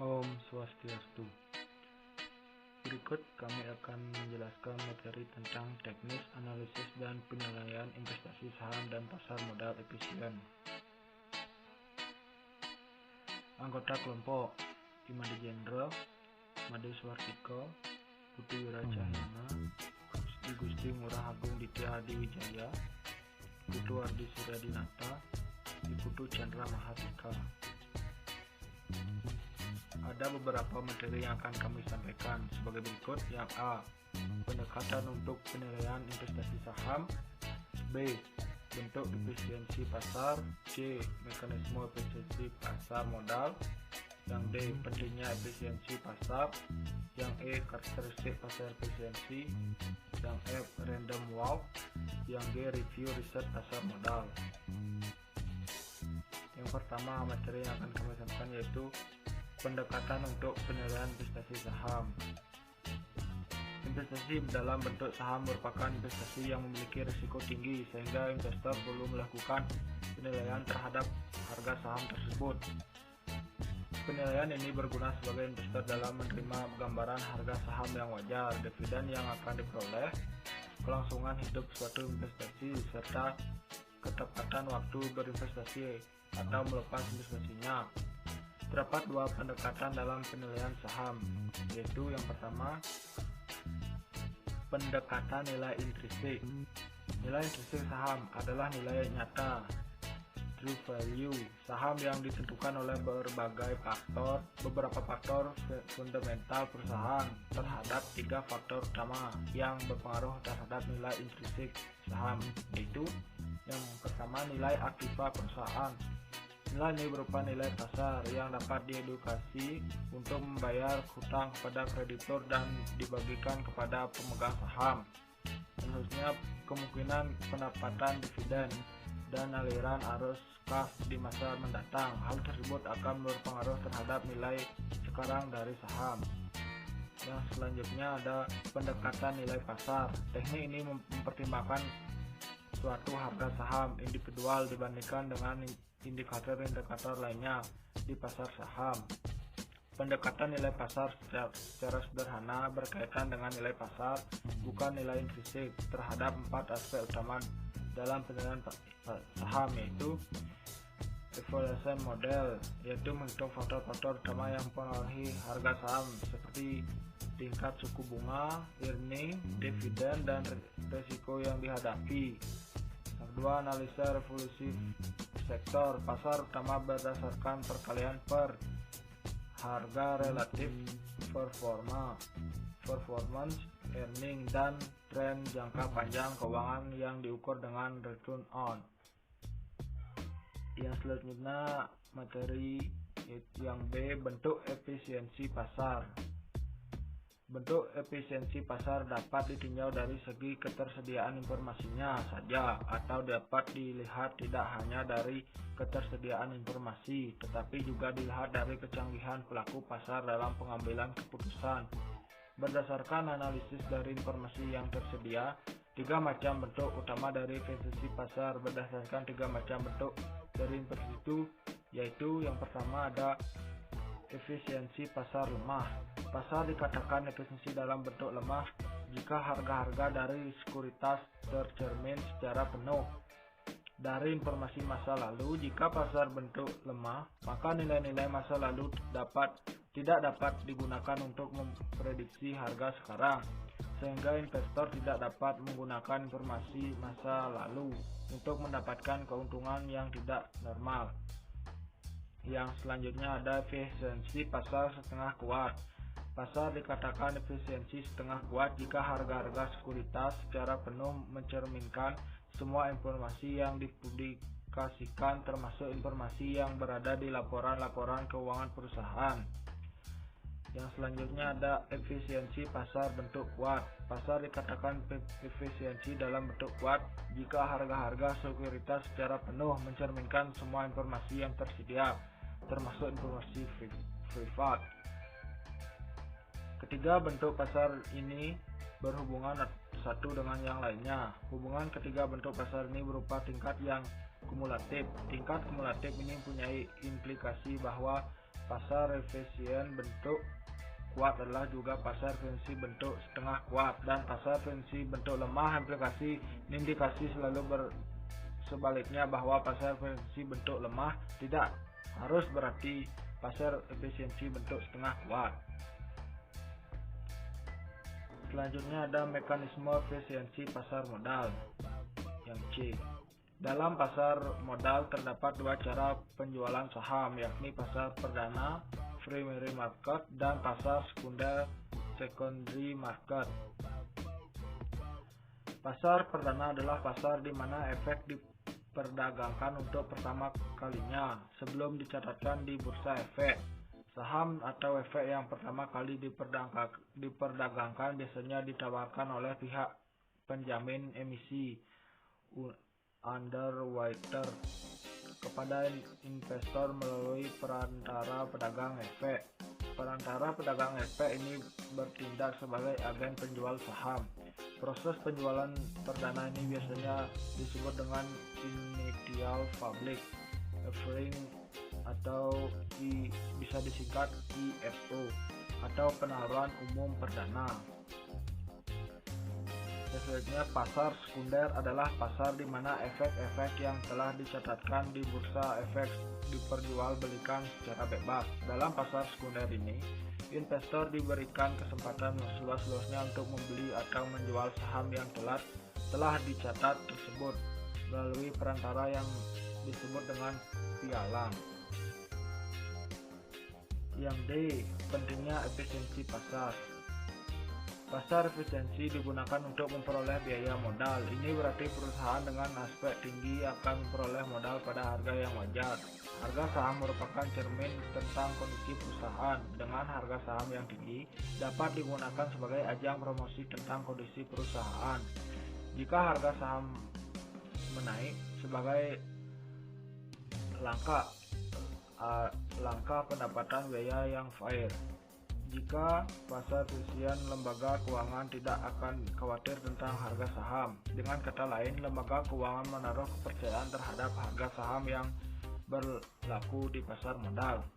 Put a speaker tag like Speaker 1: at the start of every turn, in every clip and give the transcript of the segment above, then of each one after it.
Speaker 1: Om Swastiastu. Berikut kami akan menjelaskan materi tentang teknis analisis dan penilaian investasi saham dan pasar modal efisien. Anggota kelompok: Imade Jenderal, Made Swartiko, Putu Wiracahyana, Gusti Ngurah Agung Ditya Hadi Wijaya, Putu Ardi Suryadinata, Putu Chandra Mahatika. Ada beberapa materi yang akan kami sampaikan sebagai berikut. Yang A, pendekatan untuk penilaian investasi saham. B, bentuk efisiensi pasar. C, mekanisme efisiensi pasar modal. Yang D, pentingnya efisiensi pasar. Yang E, karakteristik pasar efisiensi. Yang F, random walk. Yang G, review riset pasar modal. Yang pertama materi yang akan kami sampaikan yaitu pendekatan untuk penilaian investasi saham. Investasi dalam bentuk saham merupakan investasi yang memiliki risiko tinggi sehingga investor perlu melakukan penilaian terhadap harga saham tersebut. Penilaian ini berguna sebagai investor dalam menerima gambaran harga saham yang wajar, dividen yang akan diperoleh, kelangsungan hidup suatu investasi, serta ketepatan waktu berinvestasi atau melepas investasinya. Terdapat dua pendekatan dalam penilaian saham, yaitu yang pertama, pendekatan nilai intrinsik. Nilai intrinsik saham adalah nilai nyata, true value, saham yang ditentukan oleh beberapa faktor fundamental perusahaan terhadap tiga faktor utama yang berpengaruh terhadap nilai intrinsik saham, yaitu yang pertama, nilai aktiva perusahaan. Nilai ini berupa nilai pasar yang dapat diedukasi untuk membayar hutang kepada kreditur dan dibagikan kepada pemegang saham. Selanjutnya, kemungkinan pendapatan dividen dan aliran arus kas di masa mendatang. Hal tersebut akan berpengaruh terhadap nilai sekarang dari saham. Yang selanjutnya ada pendekatan nilai pasar. Teknik ini mempertimbangkan suatu harga saham individual dibandingkan dengan indikator-indikator lainnya di pasar saham. Pendekatan nilai pasar secara sederhana berkaitan dengan nilai pasar, bukan nilai intrinsik, terhadap empat aspek utama dalam penilaian saham, yaitu evaluation model, yaitu menghitung faktor-faktor utama yang mempengaruhi harga saham seperti tingkat suku bunga, earning, dividen, dan risiko yang dihadapi. Kedua, analisa revolusi sektor pasar utama berdasarkan perkalian per harga relatif, performance, earning, dan tren jangka panjang keuangan yang diukur dengan return on. Yang selanjutnya materi yang B, bentuk efisiensi pasar. Bentuk efisiensi pasar dapat ditinjau dari segi ketersediaan informasinya saja atau dapat dilihat tidak hanya dari ketersediaan informasi, tetapi juga dilihat dari kecanggihan pelaku pasar dalam pengambilan keputusan. Berdasarkan analisis dari informasi yang tersedia, tiga macam bentuk utama dari efisiensi pasar berdasarkan tiga macam bentuk dari informasi itu, yaitu yang pertama ada efisiensi pasar lemah. Pasar dikatakan efisiensi dalam bentuk lemah jika harga-harga dari sekuritas tercermin secara penuh dari informasi masa lalu. Jika pasar bentuk lemah, maka nilai-nilai masa lalu tidak dapat digunakan untuk memprediksi harga sekarang, sehingga investor tidak dapat menggunakan informasi masa lalu untuk mendapatkan keuntungan yang tidak normal. Yang selanjutnya ada efisiensi pasar setengah kuat. Pasar dikatakan efisiensi setengah kuat jika harga-harga sekuritas secara penuh mencerminkan semua informasi yang dipublikasikan, termasuk informasi yang berada di laporan-laporan keuangan perusahaan. Yang selanjutnya ada efisiensi pasar bentuk kuat. Pasar dikatakan efisiensi dalam bentuk kuat jika harga-harga sekuritas secara penuh mencerminkan semua informasi yang tersedia, termasuk informasi privat. Ketiga bentuk pasar ini berhubungan satu dengan yang lainnya. Hubungan ketiga bentuk pasar ini berupa tingkat yang kumulatif. Tingkat kumulatif ini mempunyai implikasi bahwa pasar efisien bentuk kuat adalah juga pasar efisiensi bentuk setengah kuat, dan pasar efisiensi bentuk lemah implikasi indikasi selalu sebaliknya bahwa pasar efisiensi bentuk lemah tidak harus berarti pasar efisiensi bentuk setengah kuat. Selanjutnya ada mekanisme efisiensi pasar modal yang C. Dalam pasar modal terdapat dua cara penjualan saham, yakni pasar perdana primary market dan pasar sekunder secondary market. Pasar perdana adalah pasar di mana efek diperdagangkan untuk pertama kalinya sebelum dicatatkan di bursa efek. Saham atau efek yang pertama kali diperdagangkan biasanya ditawarkan oleh pihak penjamin emisi underwriter kepada investor melalui perantara pedagang efek. Perantara pedagang efek ini bertindak sebagai agen penjual saham. Proses penjualan perdana ini biasanya disebut dengan initial public offering atau bisa disingkat IPO atau penawaran umum perdana. Selanjutnya, pasar sekunder adalah pasar di mana efek-efek yang telah dicatatkan di bursa efek diperjualbelikan secara bebas. Dalam pasar sekunder ini, investor diberikan kesempatan seluas-luasnya untuk membeli atau menjual saham yang telah dicatat tersebut melalui perantara yang disebut dengan pialang. Yang D. Pentingnya efisiensi pasar. Pasar efisiensi digunakan untuk memperoleh biaya modal. Ini berarti perusahaan dengan aspek tinggi akan memperoleh modal pada harga yang wajar. Harga saham merupakan cermin tentang kondisi perusahaan. Dengan harga saham yang tinggi dapat digunakan sebagai ajang promosi tentang kondisi perusahaan. Jika harga saham menaik sebagai langkah pendapatan biaya yang fair. Jika pasar efisien, lembaga keuangan tidak akan khawatir tentang harga saham. Dengan kata lain, lembaga keuangan menaruh kepercayaan terhadap harga saham yang berlaku di pasar modal.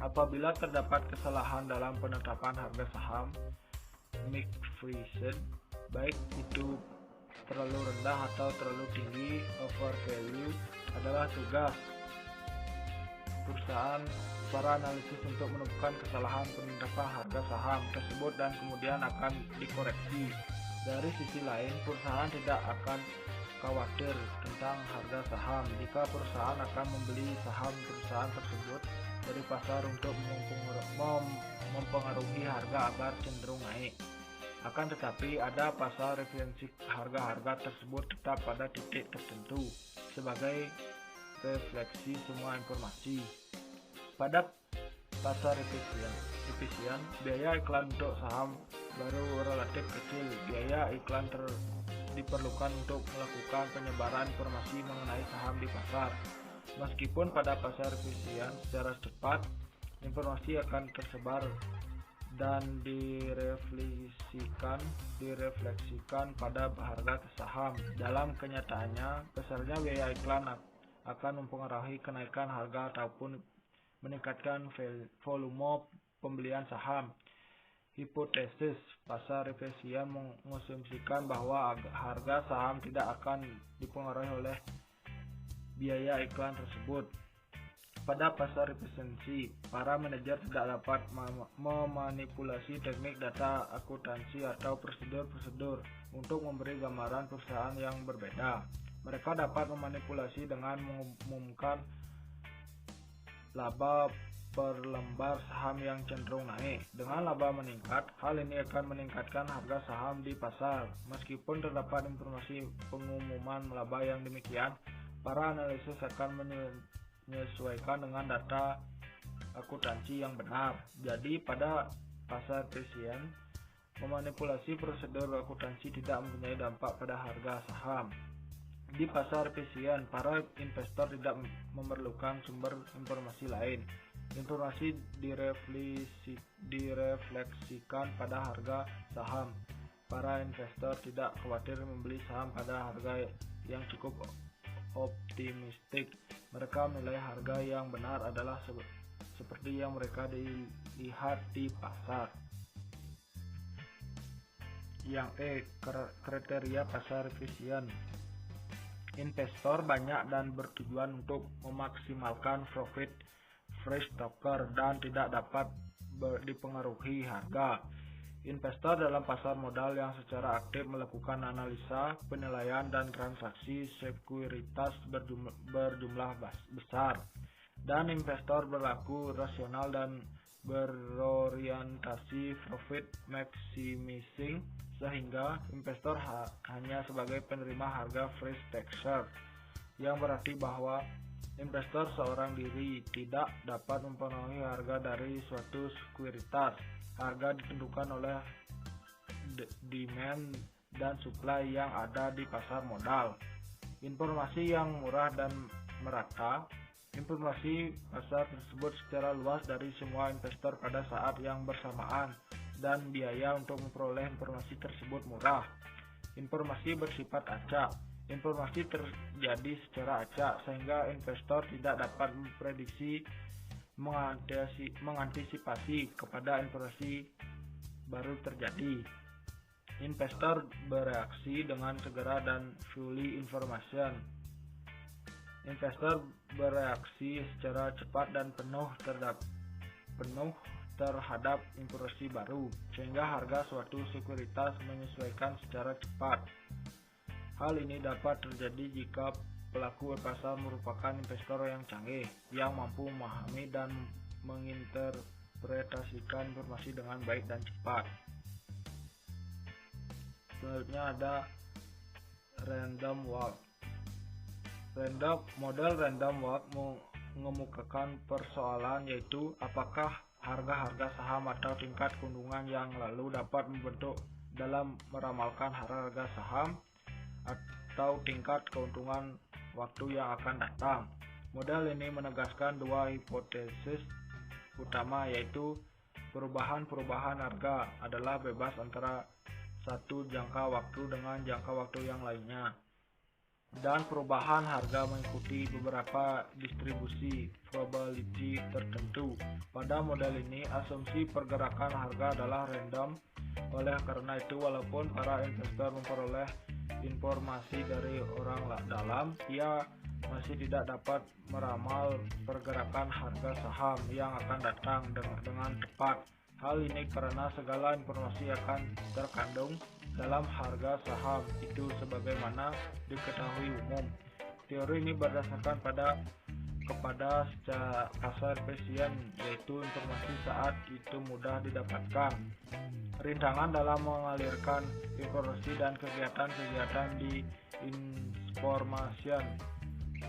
Speaker 1: Apabila terdapat kesalahan dalam penetapan harga saham, McPherson, baik itu terlalu rendah atau terlalu tinggi, overvalue, adalah tugas perusahaan para analisis untuk menemukan kesalahan penetapan harga saham tersebut dan kemudian akan dikoreksi. Dari sisi lain, perusahaan tidak akan khawatir tentang harga saham jika perusahaan akan membeli saham perusahaan tersebut dari pasar untuk mempengaruhi harga agar cenderung naik. Akan tetapi, ada pasar efisiensi harga-harga tersebut tetap pada titik tertentu sebagai refleksi semua informasi. Pada pasar efisien, biaya iklan untuk saham baru relatif kecil. Biaya iklan diperlukan untuk melakukan penyebaran informasi mengenai saham di pasar. Meskipun pada pasar efisien secara cepat informasi akan tersebar dan direfleksikan pada harga saham. Dalam kenyataannya, besarnya biaya iklan akan mempengaruhi kenaikan harga ataupun meningkatkan volume pembelian saham. Hipotesis pasar efisien mengasumsikan bahwa harga saham tidak akan dipengaruhi oleh biaya iklan tersebut. Pada pasar efisiensi, para manajer tidak dapat memanipulasi teknik data akuntansi atau prosedur-prosedur untuk memberi gambaran perusahaan yang berbeda. Mereka dapat memanipulasi dengan mengumumkan laba per lembar saham yang cenderung naik. Dengan laba meningkat, hal ini akan meningkatkan harga saham di pasar. Meskipun terdapat informasi pengumuman laba yang demikian, para analisis akan menyesuaikan dengan data akuntansi yang benar. Jadi pada pasar efisien, memanipulasi prosedur akuntansi tidak mempunyai dampak pada harga saham. Di pasar efisien, para investor tidak memerlukan sumber informasi lain. Informasi direfleksikan pada harga saham. Para investor tidak khawatir membeli saham pada harga yang cukup optimistik. Mereka menilai harga yang benar adalah seperti yang mereka dilihat di pasar. Yang kriteria pasar efisien. Investor banyak dan bertujuan untuk memaksimalkan profit free stocker dan tidak dapat dipengaruhi harga. Investor dalam pasar modal yang secara aktif melakukan analisa, penilaian, dan transaksi sekuritas berjumlah besar. Dan investor berlaku rasional dan berorientasi profit maximizing, sehingga investor hanya sebagai penerima harga free stocker, yang berarti bahwa investor seorang diri tidak dapat mempengaruhi harga dari suatu sekuritas. Harga ditentukan oleh demand dan supply yang ada di pasar modal. Informasi yang murah dan merata. Informasi pasar tersebut secara luas dari semua investor pada saat yang bersamaan, dan biaya untuk memperoleh informasi tersebut murah. Informasi bersifat acak. Informasi terjadi secara acak sehingga investor tidak dapat memprediksi, mengantisipasi kepada informasi baru terjadi. Investor bereaksi dengan segera dan fully information. Investor bereaksi secara cepat dan penuh terhadap informasi baru, sehingga harga suatu sekuritas menyesuaikan secara cepat. Hal ini dapat terjadi jika pelaku pasar merupakan investor yang canggih, yang mampu memahami dan menginterpretasikan informasi dengan baik dan cepat. Selanjutnya ada random walk. Model random walk mengemukakan persoalan, yaitu apakah harga-harga saham atau tingkat keuntungan yang lalu dapat membentuk dalam meramalkan harga saham atau tingkat keuntungan waktu yang akan datang. Model ini menegaskan dua hipotesis utama, yaitu perubahan harga adalah bebas antara satu jangka waktu dengan jangka waktu yang lainnya, dan perubahan harga mengikuti beberapa distribusi probability tertentu. Pada model ini, asumsi pergerakan harga adalah random. Oleh karena itu, walaupun para investor memperoleh informasi dari orang dalam, ia masih tidak dapat meramal pergerakan harga saham yang akan datang dengan tepat. Hal ini karena segala informasi akan terkandung dalam harga saham itu sebagaimana diketahui umum. Teori ini berdasarkan kepada secara pasar efisien, yaitu informasi saat itu mudah didapatkan. Rintangan dalam mengalirkan informasi dan kegiatan-kegiatan di information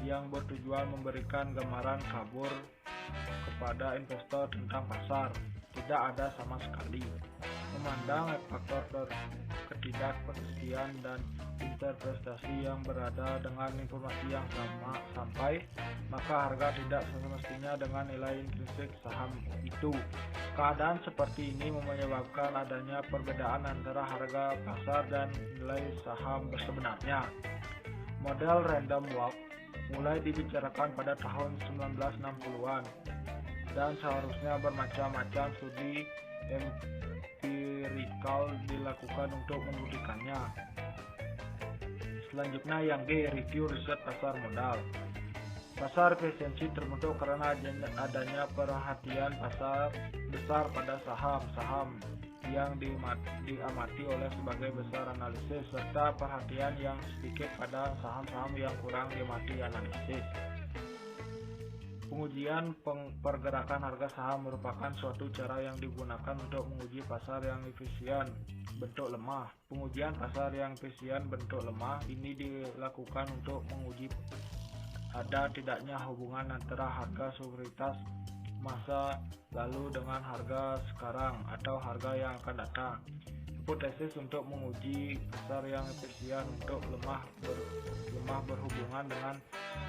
Speaker 1: yang bertujuan memberikan gambaran kabur kepada investor tentang pasar tidak ada sama sekali. Memandang faktor ketidakpastian dan interpretasi yang berada dengan informasi yang sama sampai, maka harga tidak semestinya dengan nilai intrinsik saham itu. Keadaan seperti ini menyebabkan adanya perbedaan antara harga pasar dan nilai saham sebenarnya. Model random walk mulai dibicarakan pada tahun 1960-an dan seharusnya bermacam-macam studi empirikal dilakukan untuk membuktikannya. Selanjutnya yang G, review riset pasar modal. Pasar efisiensi terbentuk karena adanya perhatian pasar besar pada saham-saham yang diamati oleh sebagai besar analisis, serta perhatian yang sedikit pada saham-saham yang kurang diamati analisis. Pengujian pergerakan harga saham merupakan suatu cara yang digunakan untuk menguji pasar yang efisien bentuk lemah. Pengujian pasar yang efisien bentuk lemah ini dilakukan untuk menguji ada tidaknya hubungan antara harga sekuritas masa lalu dengan harga sekarang atau harga yang akan datang. Hipotesis untuk menguji pasar yang efisien untuk lemah berhubungan dengan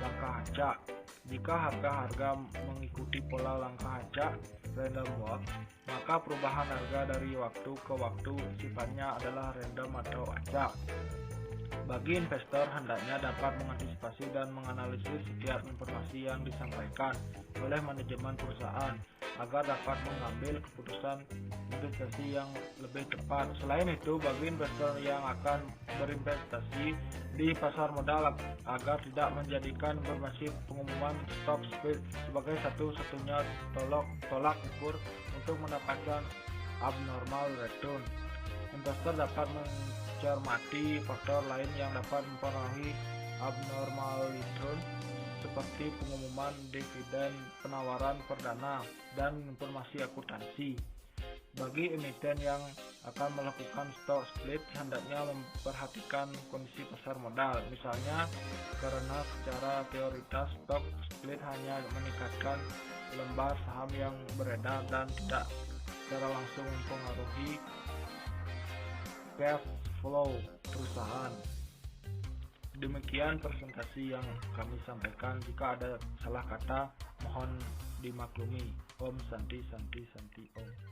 Speaker 1: langkah acak. Jika harga-harga mengikuti pola langkah acak random walk, maka perubahan harga dari waktu ke waktu sifatnya adalah random atau acak. Bagi investor, hendaknya dapat mengantisipasi dan menganalisis setiap informasi yang disampaikan oleh manajemen perusahaan agar dapat mengambil keputusan investasi yang lebih tepat. Selain itu, bagi investor yang akan berinvestasi di pasar modal agar tidak menjadikan informasi pengumuman stock split sebagai satu-satunya tolak ukur untuk mendapatkan abnormal return. Investor dapat mencermati faktor lain yang dapat mempengaruhi abnormal return seperti pengumuman dividen, penawaran perdana, dan informasi akuntansi. Bagi emiten yang akan melakukan stock split, hendaknya memperhatikan kondisi pasar modal. Misalnya, karena secara teoritis stock split hanya meningkatkan lembar saham yang beredar dan tidak secara langsung mempengaruhi cash flow perusahaan. Demikian presentasi yang kami sampaikan. Jika ada salah kata, mohon dimaklumi. Om Santi Santi Santi Om.